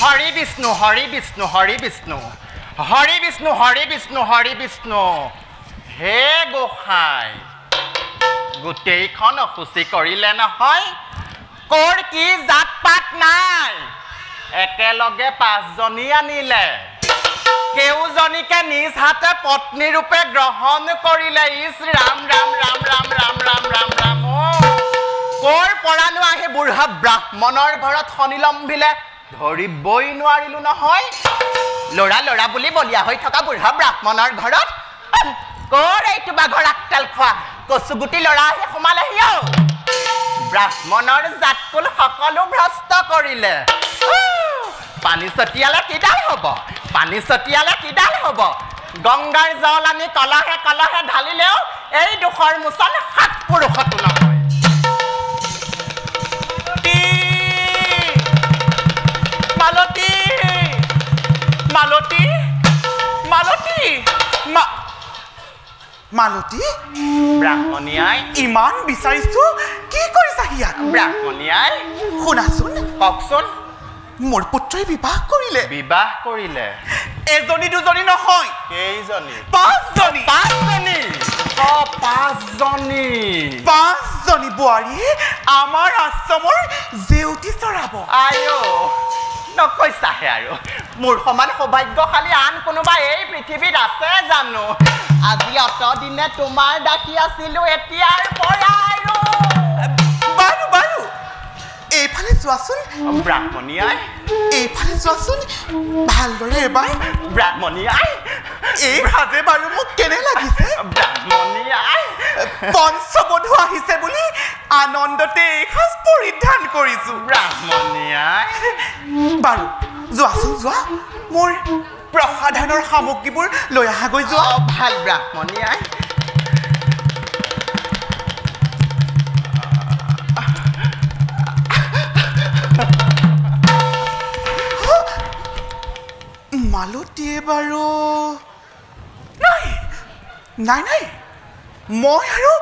হৰি বিষ্ণু হৰি বিষ্ণু হৰি বিষ্ণু হৰি বিষ্ণু হৰি বিষ্ণু হৰি বিষ্ণু হে গোসাঁই গোটেইখন অসুচি কৰিলে নহয় কৰ কি জাত পাত নাই একেলগে 5 জনী আনিলে কেউজনীকে নিজ হাতে পত্নী ৰূপে গ্ৰহণ কৰিলে ইছ ৰাম ৰাম ৰাম ৰাম ৰাম ৰাম ৰাম ৰাম কৰ পৰানো আহি বুঢ়া ব্ৰাহ্মণৰ ঘৰত শনিলম্ভিলে ধৰিবই নোৱাৰিলো নহয় লৰা লৰা বুলি বলিয়া হৈ থকা বুঢ়া ব্ৰাহ্মণৰ ঘৰত কৰ এইটো বাঘৰ আকতাল খোৱা কচুগুটি লৰা আহি সোমালেহি ব্ৰাহ্মণৰ জাতকুল সকলো ভ্ৰষ্ট কৰিলে পানী ছটিয়ালে কিডাল হ'ব পানী ছটিয়ালে কিডাল হ'ব গংগাৰ জল আনি কলহে কলহে ঢালিলেও এই দুখৰ মোচন 7 পুৰুষতো নহয় মালতী মালতী মালতী মালতী ব্ৰাহ্মণীয়াই ইমান বিচাৰিছো কি কৰিছা হিয়া ব্ৰাহ্মণীয়াই শুনাচোন কওকচোন মোৰ পুত্ৰই বিবাহ কৰিলে এজনী দুজনী নহয় কেইজনী 5 জনী 5 জনী বোৱাৰীয়ে আমাৰ আশ্ৰমৰ জেউতি চৰাব আয়ো নকৈছাহে আৰু মোৰ সমান সৌভাগ্যশালী আন কোনোবা এই পৃথিৱীত আছে জানো আজি অতদিনে তোমাৰ ডাকি আছিলো এতিয়াৰ পৰা আৰু বাৰু এইফালে চোৱাচোন ব্ৰাহ্মণীয়াই এইফালে চোৱাচোন ভালদৰে এবাৰ ব্ৰাহ্মণীয়াই এই সাজে বাৰু মোক কেনে লাগিছে ব্ৰাহ্মণীয়াই পঞ্চবধূ আহিছে বুলি আনন্দতে এই সাজ পৰিধান কৰিছো ব্ৰাহ্মণীয়াই বাৰু যোৱাচোন যোৱা মোৰ প্ৰসাধনৰ সামগ্ৰীবোৰ লৈ আহাগৈ যোৱা ভাল ব্ৰাহ্মণীয়াই মালতীয়ে বাৰু নাই মই আৰু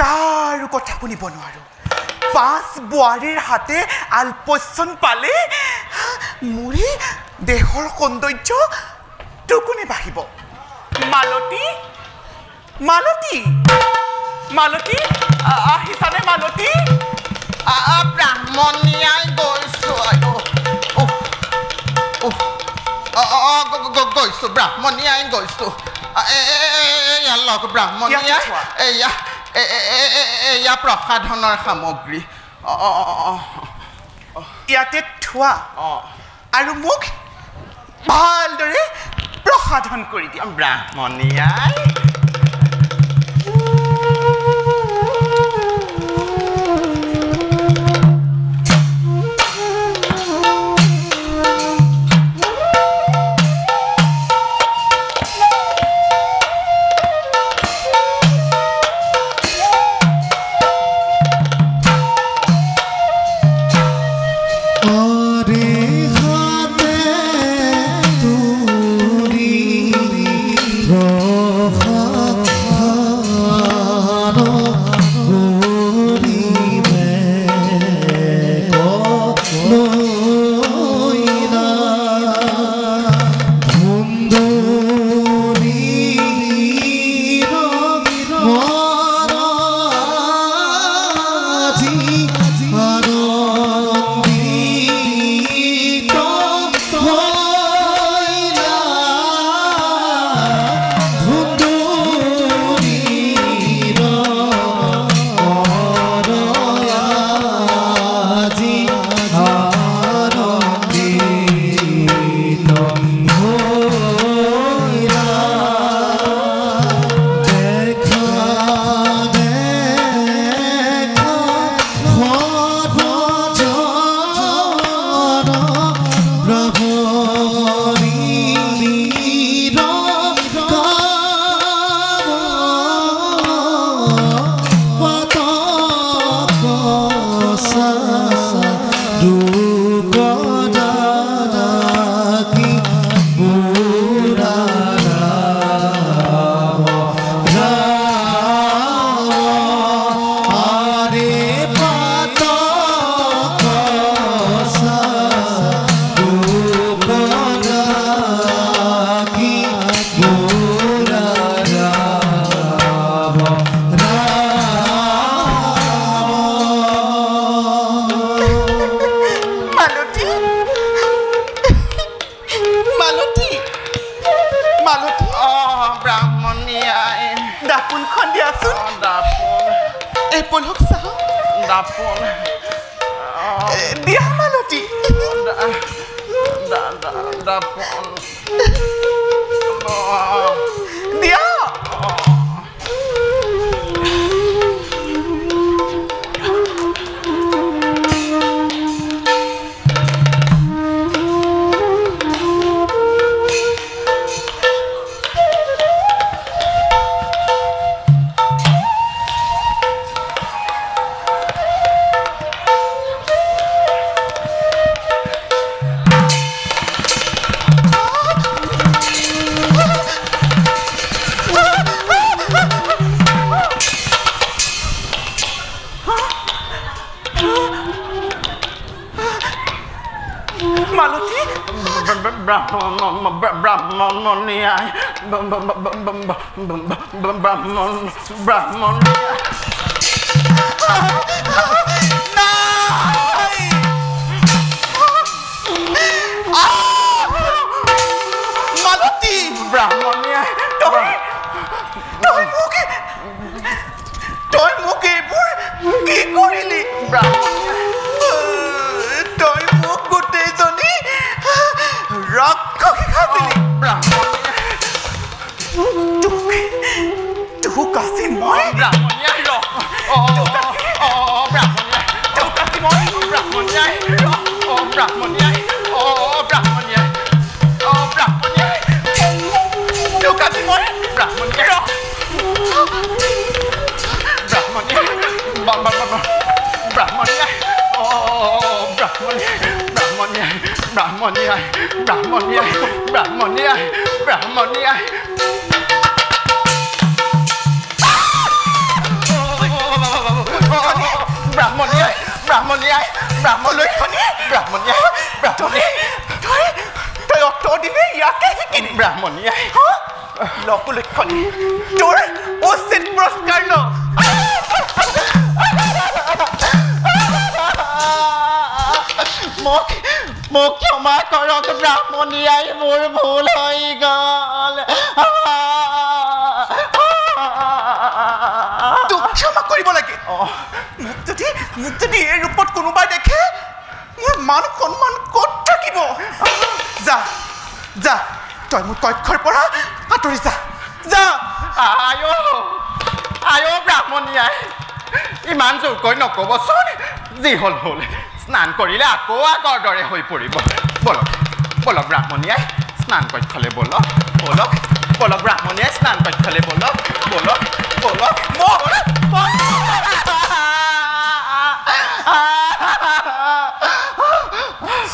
কাৰো কথা শুনিব নোৱাৰো 5 বোৱাৰীৰ হাতে আলপৈচন পালে মোৰে দেহৰ সৌন্দৰ্য দুগুণে বাঢ়িব মালতী আহিছানে মালতী ব্ৰাহ্মণীয়াই গৈছো গৈছো ব্ৰাহ্মণীয়াই গৈছো এয়া লগ ব্ৰাহ্মণীয়া এয়া প্ৰসাধনৰ সামগ্ৰী ইয়াতে থোৱা আৰু মোক ভালদৰে প্ৰসাধন কৰি দিয়া ব্ৰাহ্মণীয়াই Oh দিয়াচোন দাপোন এই পলক চাওঁ দাপোন দিয়া মালতী দাপোন দিয়া মালতী ব্রাহ্মণিয়ায় ব্রাহ্মণ মালতী ব্রাহ্মণিয়ায় তই মোক এইবোৰ কি কৰিলি তই মোক গোটেইজনী ৰক্ষসী খাবিলি তোক আছিল মই ব্রাহ্মণিয়ায় ব্রাহ্মণিয়ায় তোক আছিল মই ব্রাহ্মণিয়ায় ব্রাহ্মণিয়ায় ব্রাহ্মণিয়ায় ব্রাহ্মণিয়ায় তোক আছিল মই ব্রাহ্মণিয়ায় ব্রাহ্মণিয়ায় ব্রাহ্মণিয়ায় ব্রাহ্মণিয়ায় ব্রাহ্মণিয়ায় ব্রাহ্মণিয়ায় ব্রাহ্মণিয়ায় ব্রাহ্মণিয়ায় ব্রাহ্মণিয়ায় ব্রাহ্মণিয়ায় ব্রাহ্মণিয়ায় ব্রাহ্মণিয়ায় তই অত দিবি ইয়াকে শিকিনি ব্রাহ্মণিয়ায় লক্ষণী তোৰ উচিত পুৰস্কাৰ ল মোক ক্ষমা কৰক ব্ৰাহ্মণিয়াই মোৰ ভুল হৈ গ'ল তোক ক্ষমা কৰিব লাগে মোক যদি এই ৰূপত কোনোবাই দেখে মোৰ মান সন্মান ক'ত থাকিব যা যা তই মোৰ কক্ষৰ পৰা আঁতৰি যা যা আয়ো ব্ৰাহ্মণিয়াই ইমান জোৰকৈ নক'বচোন যি হ'ল হ'ল স্নান কৰিলে আকৌ আগৰ দৰে হৈ পৰিব বলক ব্ৰাহ্মণিয়াই স্নান কক্ষলৈ বলক ব্ৰাহ্মণিয়াই স্নান কক্ষলৈ বলক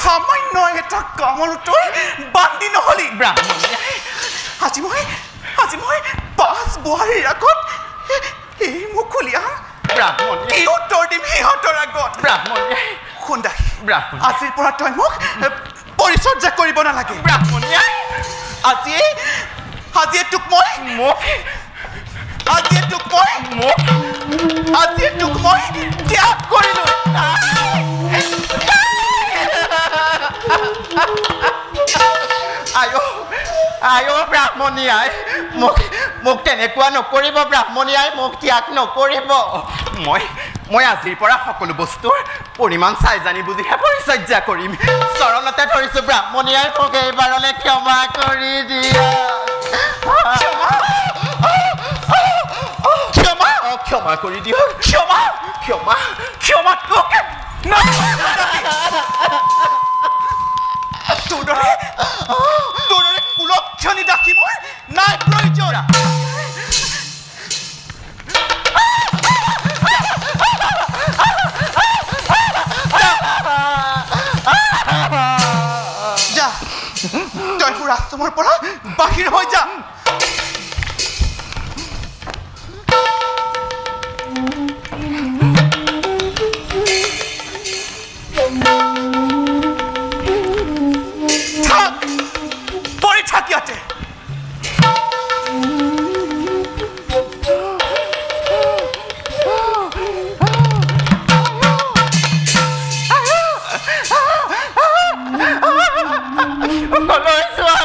সামান্য এটা কামত তই বান্ধি নহ'লি ব্ৰাহ্মণিয়াই আজি মই পাঁচ বোৱাৰীৰ আগত এই মোক খুলিয়াম ব্ৰাহ্মণিয়াই এই উত্তৰ দিম সিহঁতৰ আগত ব্ৰাহ্মণিয়াই খুন্দাহি ব্ৰাহ্মণিয়াই আজিৰ পৰা তই মোক পৰিচৰ্যা কৰিব নালাগে ব্ৰাহ্মণিয়াই আজিয়ে তোক মই ত্যাগ কৰিলো আয়ো ব্ৰাহ্মণিয়াই মোক তেনেকুৱা নকৰিব ব্ৰাহ্মণিয়াই মোক ত্যাগ নকৰিব মই আজিৰ পৰা সকলো বস্তুৰ পৰিমাণ চাই জানি বুজিহে পৰিচৰ্যা কৰিম চৰণতে ধৰিছো ব্ৰাহ্মণিয়াই মোক এইবাৰলৈ ক্ষমা কৰি দিয়া ক্ষমা কৰি দিয়ক ক্ষমা তোৰ দৰে কুলক্ষণী দাসী মোৰ নাই প্ৰয়োজন যা তই মোৰ আশ্ৰমৰ পৰা বাহিৰ হৈ যা ইয়াতে কলৈ যোৱা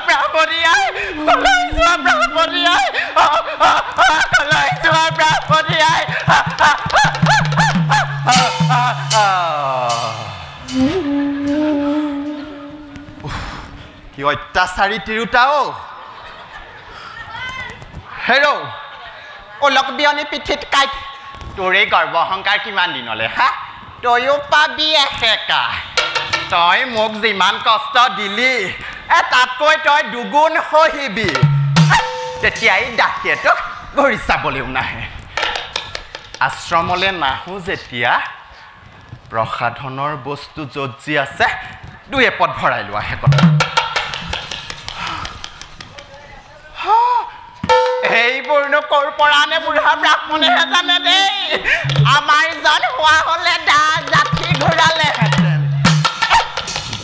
ব্ৰাহ্মণিয়াই লৈ যোৱা ব্ৰাহ্মণীয়াই কি অত্যাচাৰী তিৰোতাও হেৰ ওলক বিয়নী পিঠিত কাইট তোৰ এই গৰ্ব অহংকাৰ কিমান দিনলে হা তয়ো পাবি এসেকা তই মোক যিমান কষ্ট দিলি তাতকৈ তই দুগুণ সহিবি তেতিয়াই দাসীয়েতক ঘূৰি চাবলৈও নাহে আশ্ৰমলৈ নাহো যেতিয়া প্ৰসাধনৰ বস্তু য'ত যি আছে দুই এপদ ভৰাই লোৱা হে কথা এইবোৰনো ক'ৰ পৰানে বুঢ়া ব্ৰাহ্মণেহে জানে দেই আমাৰ জন হোৱা হ'লে দা জাঠি ঘূৰালেহেঁতেন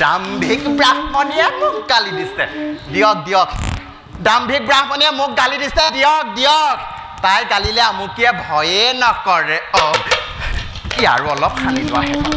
দাম্ভিক ব্ৰাহ্মণীয়ে মোক গালি দিছে দিয়ক দিয়ক দাম্ভিক ব্ৰাহ্মণীয়ে মোক গালি দিছে দিয়ক দিয়ক তাই গালিলে আমুকীয়ে ভয়ে নকৰে ইয়াৰো অলপ সানি লোৱা হে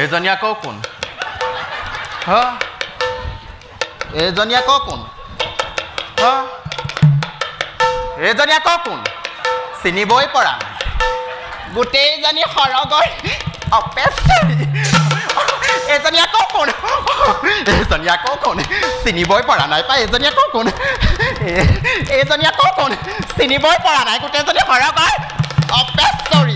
এইজনী আকৌ কোন এইজনী আকৌ কোন এইজনী আকৌ কোন চিনিবই পৰা নাই গোটেইজনী সৰগৰ অপেচাৰী এইজনী আকৌ কোন এইজনী আকৌ কোন চিনিবই পৰা নাই পাই এইজনী আকৌ কোন এইজনী আকৌ কোন চিনিবই পৰা নাই গোটেইজনী সৰগৰ অপেচাৰী